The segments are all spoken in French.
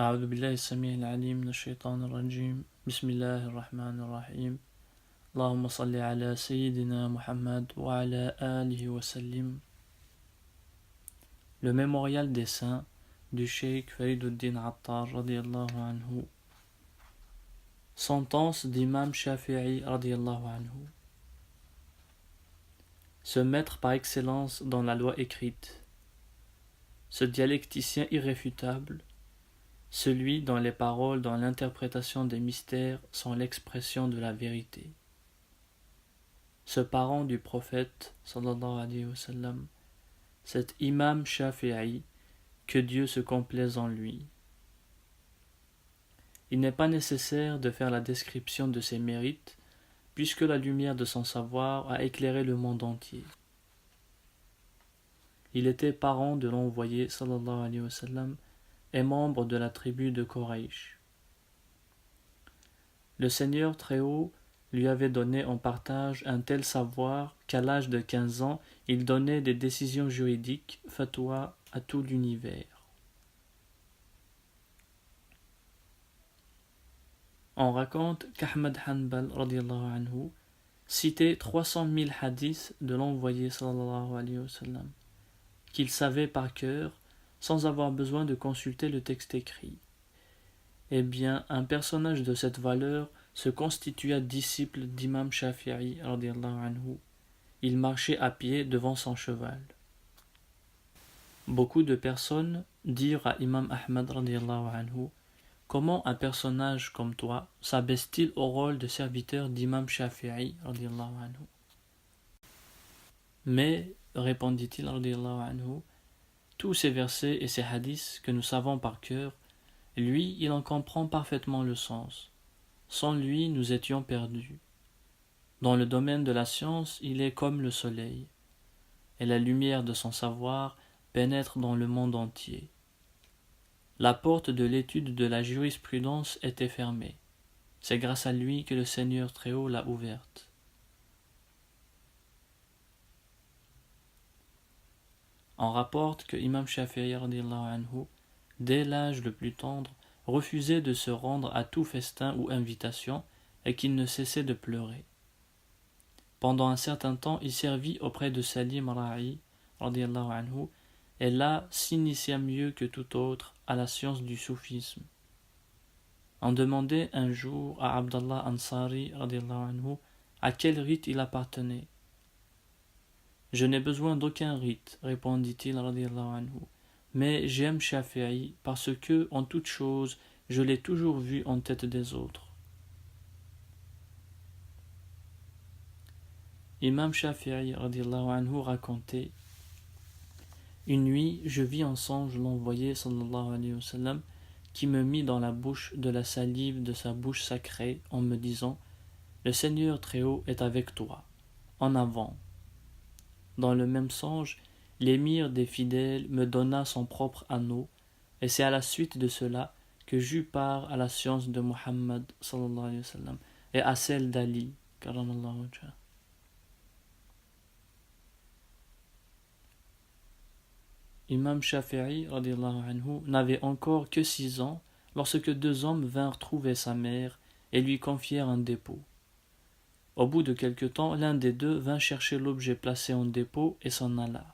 أعوذ بالله السميع العليم من الشيطان الرجيم بسم الله الرحمن الرحيم اللهم صل على سيدنا Muhammad وعلى آله وسلم. Le mémorial des saints du Cheikh Fariduddin Attar radiyallahu anhu. Sentence d'Imam Shafi'i radiyallahu anhu. Ce maître par excellence dans la loi écrite, ce dialecticien irréfutable, celui dont les paroles dans l'interprétation des mystères sont l'expression de la vérité. Ce parent du prophète, sallallahu alayhi wa sallam, cet imam Shafi'i, que Dieu se complaise en lui. Il n'est pas nécessaire de faire la description de ses mérites, puisque la lumière de son savoir a éclairé le monde entier. Il était parent de l'envoyé, sallallahu alayhi wa sallam, et membre de la tribu de Quraysh. Le Seigneur Très-Haut lui avait donné en partage un tel savoir qu'à l'âge de 15 ans, il donnait des décisions juridiques, fatwa, à tout l'univers. On raconte qu'Ahmad Hanbal radiyallahu anhu citait 300 000 hadiths de l'envoyé sallallahu alayhi wa sallam, qu'il savait par cœur sans avoir besoin de consulter le texte écrit. Eh bien, un personnage de cette valeur se constitua disciple d'Imam Shafi'i radiyallahu anhu. Il marchait à pied devant son cheval. Beaucoup de personnes dirent à Imam Ahmad radiyallahu anhu: comment un personnage comme toi s'abaisse-t-il au rôle de serviteur d'Imam Shafi'i radiyallahu anhu? Mais, répondit-il radiyallahu anhu, tous ces versets et ces hadiths que nous savons par cœur, lui, il en comprend parfaitement le sens. Sans lui, nous étions perdus. Dans le domaine de la science, il est comme le soleil, et la lumière de son savoir pénètre dans le monde entier. La porte de l'étude de la jurisprudence était fermée. C'est grâce à lui que le Seigneur Très-Haut l'a ouverte. On rapporte que Imam Shafi'i radiyallahu anhu, dès l'âge le plus tendre, refusait de se rendre à tout festin ou invitation et qu'il ne cessait de pleurer. Pendant un certain temps, il servit auprès de Salim Ra'i radiyallahu anhu et là s'initia mieux que tout autre à la science du soufisme. On demandait un jour à Abdallah Ansari radiyallahu anhu à quel rite il appartenait. Je n'ai besoin d'aucun rite, répondit-il radiyallahu anhu, mais j'aime Shafi'i parce que, en toute chose, je l'ai toujours vu en tête des autres. Imam Shafi'i radiyallahu anhu racontait: une nuit, je vis en songe l'envoyé sallallahu alayhi wa sallam qui me mit dans la bouche de la salive de sa bouche sacrée en me disant: le Seigneur Très-Haut est avec toi, en avant. Dans le même songe, l'émir des fidèles me donna son propre anneau, et c'est à la suite de cela que j'eus part à la science de Muhammad sallallahu alayhi wa sallam et à celle d'Ali karamallahu wajhah. Imam Shafi'i radiyallahu anhu n'avait encore que 6 ans lorsque 2 hommes vinrent trouver sa mère et lui confièrent un dépôt. Au bout de quelque temps, l'un des deux vint chercher l'objet placé en dépôt et s'en alla.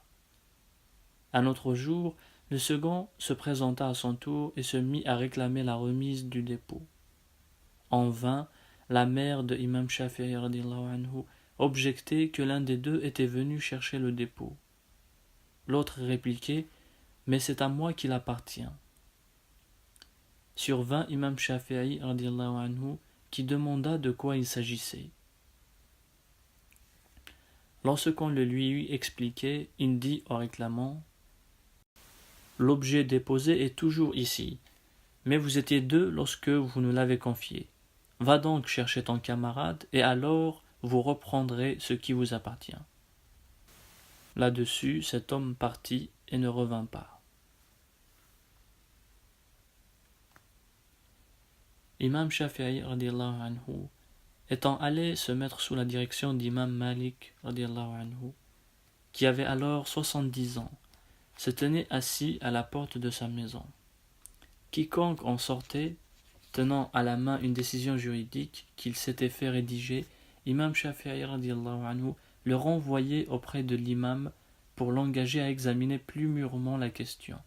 Un autre jour, le second se présenta à son tour et se mit à réclamer la remise du dépôt. En vain, la mère de Imam Shafi'i radiyallahu anhu objectait que l'un des deux était venu chercher le dépôt. L'autre répliquait: mais c'est à moi qu'il appartient. Survint Imam Shafi'i radiyallahu anhu qui demanda de quoi il s'agissait. Lorsqu'on le lui eut expliqué, il dit au réclamant: l'objet déposé est toujours ici, mais vous étiez 2 lorsque vous nous l'avez confié. Va donc chercher ton camarade, et alors vous reprendrez ce qui vous appartient. Là-dessus, cet homme partit et ne revint pas. Imam Shafi'i radiyallahu anhu, étant allé se mettre sous la direction d'Imam Malik radiyallahu anhu, qui avait alors 70 ans, se tenait assis à la porte de sa maison. quiconque en sortait, tenant à la main une décision juridique qu'il s'était fait rédiger, Imam Shafi'i radiallahu anhu le renvoyait auprès de l'imam pour l'engager à examiner plus mûrement la question.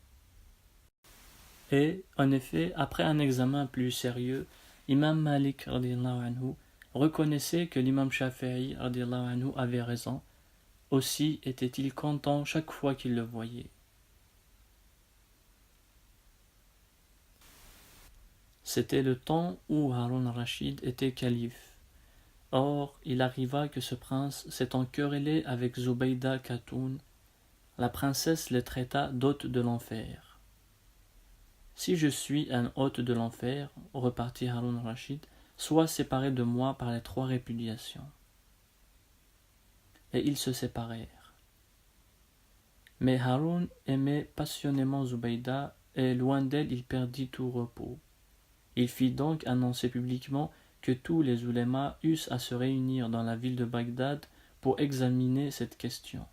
Et, en effet, après un examen plus sérieux, Imam Malik radiallahu anhu reconnaissait que l'imam Shafi'i radiallahu anhu avait raison. Aussi était-il content chaque fois qu'il le voyait. C'était le temps où Harun al-Rachid était calife. Or, il arriva que ce prince s'étant querellé avec Zubayda Khatoun, la princesse les traita d'hôtes de l'enfer. Si je suis un hôte de l'enfer, repartit Harun al-Rachid, sois séparé de moi par les 3 répudiations. Et ils se séparèrent. Mais Harun aimait passionnément Zubayda, et loin d'elle il perdit tout repos. Il fit donc annoncer publiquement que tous les oulémas eussent à se réunir dans la ville de Bagdad pour examiner cette question.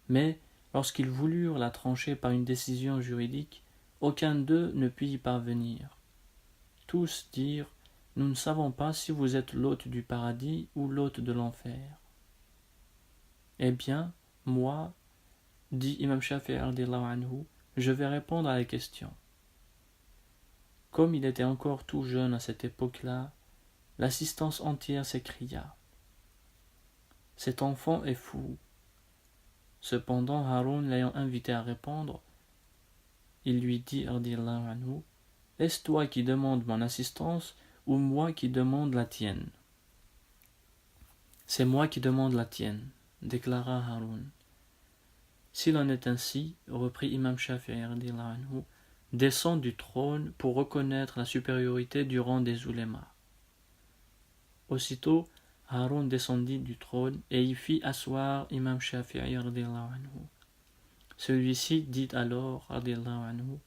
Mais, lorsqu'ils voulurent la trancher par une décision juridique, aucun d'eux ne put y parvenir. Tous dirent « Nous ne savons pas si vous êtes l'hôte du paradis ou l'hôte de l'enfer. » Eh bien, moi, dit Imam Shafi'i radiallahu anhu, je vais répondre à la question. Comme il était encore tout jeune à cette époque-là, l'assistance entière s'écria. Cet enfant est fou. Cependant, Haroun l'ayant invité à répondre, il lui dit, radiallahu anhu, est-ce toi qui demandes mon assistance ou moi qui demande la tienne? C'est moi qui demande la tienne, déclara Haroun. S'il en est ainsi, reprit Imam Shafi'i radiallahu anhu, descend du trône pour reconnaître la supériorité du rang des oulémas. Aussitôt, Haroun descendit du trône et y fit asseoir Imam Shafi'i radiallahu anhu. Celui-ci dit alors, radiallahu anhu,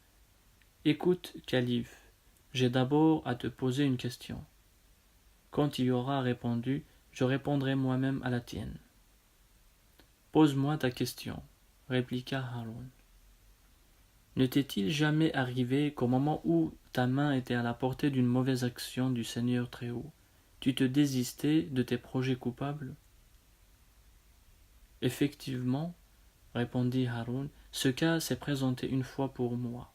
écoute, calife, j'ai d'abord à te poser une question. Quand tu y auras répondu, je répondrai moi-même à la tienne. Pose-moi ta question, répliqua Haroun. Ne t'est-il jamais arrivé qu'au moment où ta main était à la portée d'une mauvaise action du Seigneur Très-Haut, tu te désistais de tes projets coupables? Effectivement, répondit Haroun, ce cas s'est présenté une fois pour moi.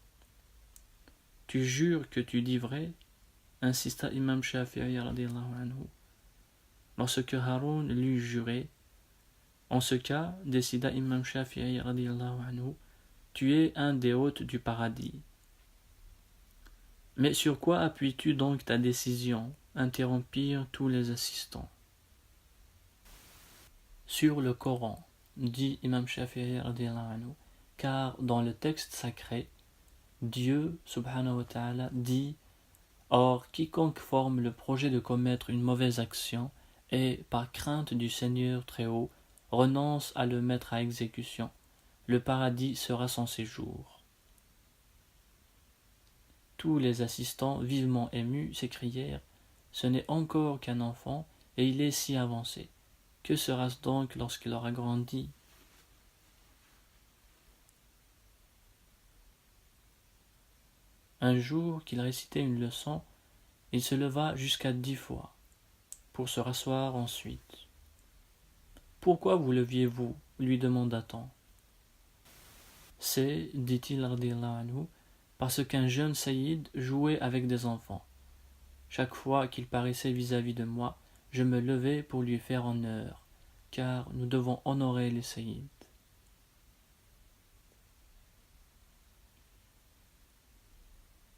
Tu jures que tu dis vrai? Insista Imam Shafi'i radiallahu anhu. Lorsque Haroun l'eut juré, en ce cas, décida Imam Shafi'i radiallahu anhu, tu es un des hôtes du paradis. Mais sur quoi appuies-tu donc ta décision? Interrompirent tous les assistants. Sur le Coran, dit Imam Shafi'i radiallahu anhu, car dans le texte sacré, Dieu subhanahu wa ta'ala dit « Or quiconque forme le projet de commettre une mauvaise action et, par crainte du Seigneur Très-Haut, renonce à le mettre à exécution, le paradis sera son séjour. » Tous les assistants, vivement émus, s'écrièrent « Ce n'est encore qu'un enfant, et il est si avancé. Que sera-ce donc lorsqu'il aura grandi ?» Un jour qu'il récitait une leçon, il se leva jusqu'à 10 fois, pour se rasseoir ensuite. « Pourquoi vous leviez-vous » lui demanda-t-on. « C'est, dit-il radiallahu anhu, parce qu'un jeune saïd jouait avec des enfants. Chaque fois qu'il paraissait vis-à-vis de moi, je me levais pour lui faire honneur, car nous devons honorer les saïds. »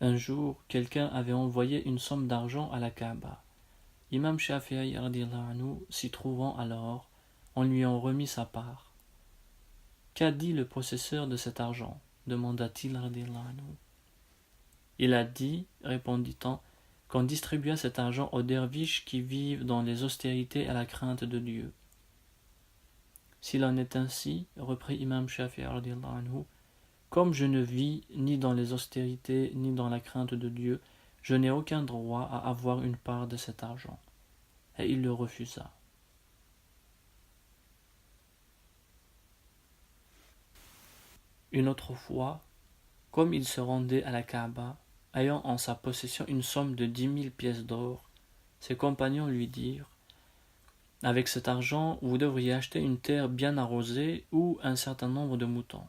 Un jour, quelqu'un avait envoyé une somme d'argent à la Kaaba. Imam Shafi'i radiallahu anhu s'y trouvant alors, on lui en remit sa part. Qu'a dit le possesseur de cet argent? Demanda-t-il radiallahu anhu. Il a dit, répondit-on, qu'on distribua cet argent aux derviches qui vivent dans les austérités à la crainte de Dieu. S'il en est ainsi, reprit Imam Shafi'i radiallahu anhu, comme je ne vis ni dans les austérités ni dans la crainte de Dieu, je n'ai aucun droit à avoir une part de cet argent. Et il le refusa. Une autre fois, Comme il se rendait à la Kaaba, ayant en sa possession une somme de 10 000 pièces d'or, ses compagnons lui dirent: avec cet argent, vous devriez acheter une terre bien arrosée ou un certain nombre de moutons.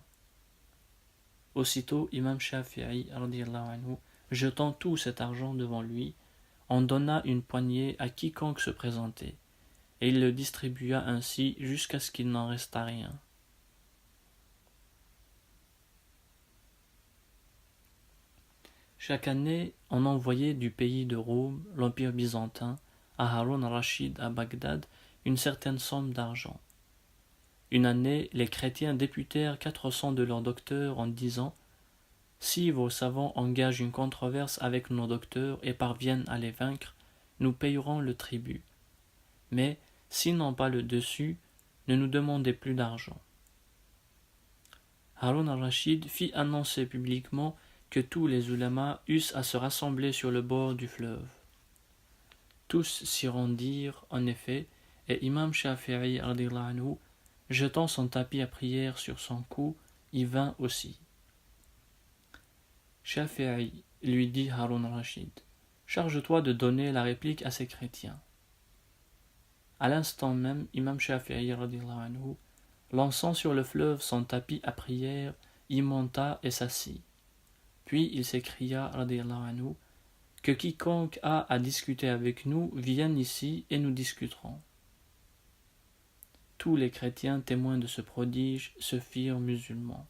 Aussitôt, Imam Shafi'i, radiyallahu anhu, jetant tout cet argent devant lui, en donna une poignée à quiconque se présentait, et il le distribua ainsi jusqu'à ce qu'il n'en restât rien. Chaque année, on envoyait du pays de Rome, l'Empire byzantin, à Harun al-Rachid à Bagdad une certaine somme d'argent. Une année, les chrétiens députèrent 400 de leurs docteurs en disant: si vos savants engagent une controverse avec nos docteurs et parviennent à les vaincre, nous payerons le tribut. Mais, s'ils n'ont pas le dessus, ne nous demandez plus d'argent. Harun al-Rachid fit annoncer publiquement que tous les ulémas eussent à se rassembler sur le bord du fleuve. Tous s'y rendirent, en effet, et Imam Shafi'i, radiyallahu anhu, jetant son tapis à prière sur son cou, y vint aussi. Shafi'i lui dit Harun al-Rachid: charge-toi de donner la réplique à ces chrétiens. À l'instant même, Imam Shafi'i, radiyallahu anhu, lançant sur le fleuve son tapis à prière, y monta et s'assit. Puis il s'écria, radiyallahu anhu, que quiconque a à discuter avec nous vienne ici et nous discuterons. Tous les chrétiens témoins de ce prodige se firent musulmans.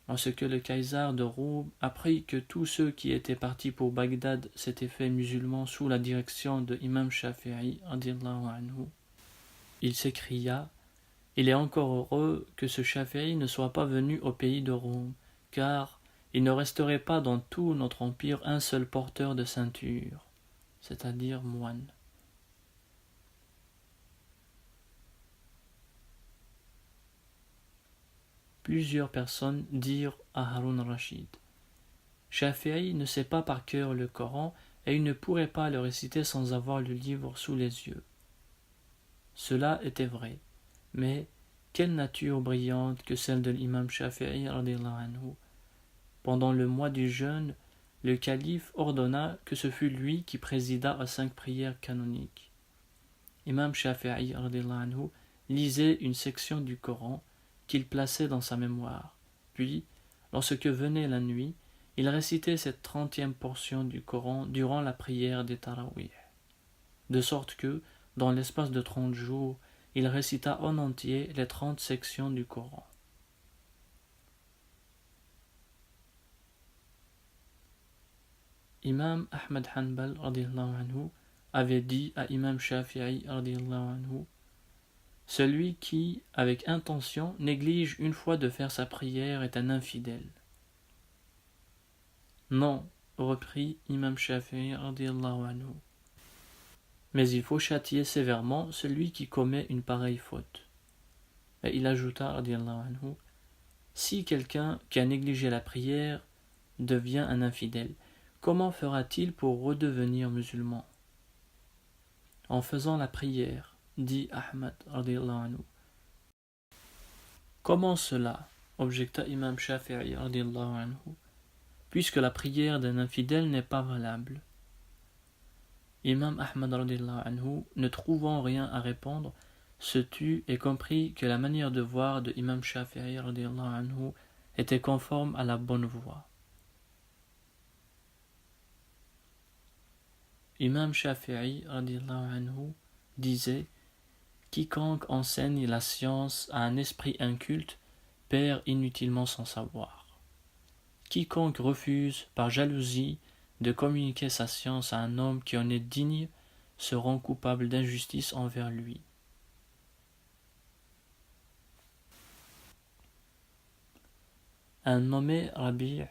Lorsque le Khaïsar de Rome apprit que tous ceux qui étaient partis pour Bagdad s'étaient fait musulmans sous la direction de Imam Shafi'i, radiyallahu anhu, il s'écria: il est encore heureux que ce Shafi'i ne soit pas venu au pays de Rome, car il ne resterait pas dans tout notre empire un seul porteur de ceinture, c'est-à-dire moine. Plusieurs personnes dirent à Harun al-Rachid: Shafi'i ne sait pas par cœur le Coran et il ne pourrait pas le réciter sans avoir le livre sous les yeux. Cela était vrai, mais quelle nature brillante que celle de l'imam Shafi'i radiyallahu anhu. Pendant le mois du jeûne, le calife ordonna que ce fût lui qui présida à 5 prières canoniques. Imam Shafi'i radiyallahu anhu lisait une section du Coran qu'il plaçait dans sa mémoire. Puis, lorsque venait la nuit, il récitait cette 30e portion du Coran durant la prière des Tarawih. De sorte que, dans l'espace de 30 jours, il récita en entier les 30 sections du Coran. Imam Ahmad Hanbal radiyallahu anhu avait dit à Imam Shafi'i radiyallahu anhu: celui qui, avec intention, néglige une fois de faire sa prière est un infidèle. Non, reprit Imam Shafi'i radiyallahu anhu, mais il faut châtier sévèrement celui qui commet une pareille faute. Et il ajouta radiyallahu anhu: si quelqu'un qui a négligé la prière devient un infidèle, comment fera-t-il pour redevenir musulman? En faisant la prière, dit Ahmad radiyallahu anhu. Comment cela? Objecta Imam Shafi'i radiyallahu anhu, puisque la prière d'un infidèle n'est pas valable. Imam Ahmad radiyallahu anhu, ne trouvant rien à répondre, se tut et comprit que la manière de voir de Imam Shafi'i radiyallahu anhu était conforme à la bonne voie. Imam Shafi'i radiyallahu anhu disait: quiconque enseigne la science à un esprit inculte perd inutilement son savoir. Quiconque refuse, par jalousie, de communiquer sa science à un homme qui en est digne se rend coupable d'injustice envers lui. Un nommé Rabi'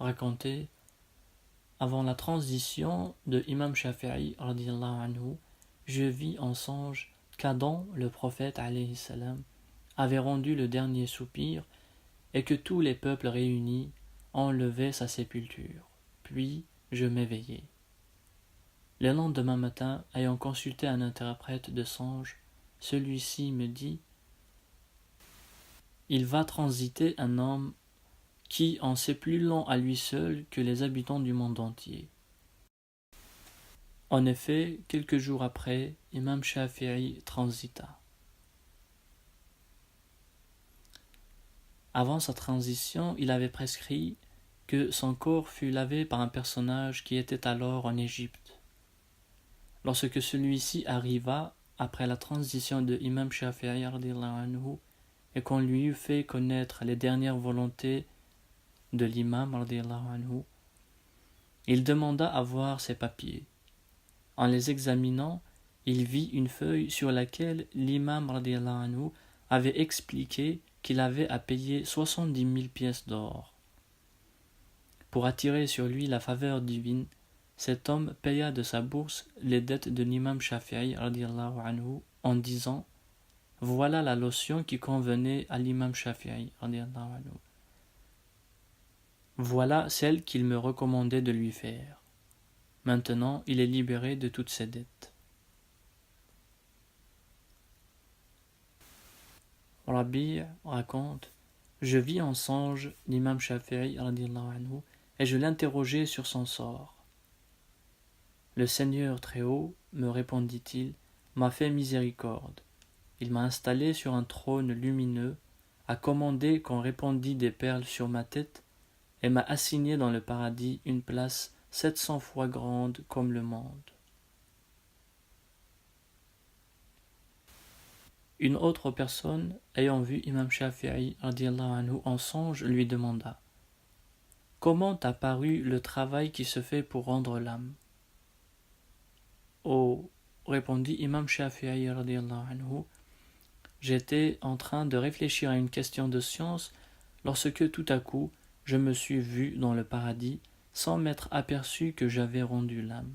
racontait: avant la transition de Imam Shafi'i radiyallahu anhu, je vis en songe qu'Adam, le prophète alayhi salam, avait rendu le dernier soupir et que tous les peuples réunis enlevaient sa sépulture. Puis je m'éveillai. Le lendemain matin, ayant consulté un interprète de songe, celui-ci me dit: il va transiter un homme qui en sait plus long à lui seul que les habitants du monde entier. En effet, quelques jours après, Imam Shafi'i transita. Avant sa transition, il avait prescrit que son corps fût lavé par un personnage qui était alors en Égypte. Lorsque celui-ci arriva, après la transition de Imam Shafi'i anhu, et qu'on lui eut fait connaître les dernières volontés de l'imam anhu, il demanda à voir ses papiers. En les examinant, il vit une feuille sur laquelle l'imam anhu avait expliqué qu'il avait à payer 70 000 pièces d'or. Pour attirer sur lui la faveur divine, cet homme paya de sa bourse les dettes de l'imam Shafi'i anhu en disant « Voilà la lotion qui convenait à l'imam Shafi'i anhu. Voilà celle qu'il me recommandait de lui faire. Maintenant, il est libéré de toutes ses dettes. » Rabi' raconte « Je vis en songe l'imam Shafi'i anhu et je l'interrogeai sur son sort. Le Seigneur Très-Haut, me répondit-il, m'a fait miséricorde. Il m'a installé sur un trône lumineux, a commandé qu'on répandît des perles sur ma tête et m'a assigné dans le paradis une place 700 fois grande comme le monde. » Une autre personne, ayant vu Imam Shafi'i anhu en songe, lui demanda « Comment t'a paru le travail qui se fait pour rendre l'âme ?» « Oh, répondit Imam Shafi'i anhu, j'étais en train de réfléchir à une question de science lorsque tout à coup je me suis vu dans le paradis sans m'être aperçu que j'avais rendu l'âme. »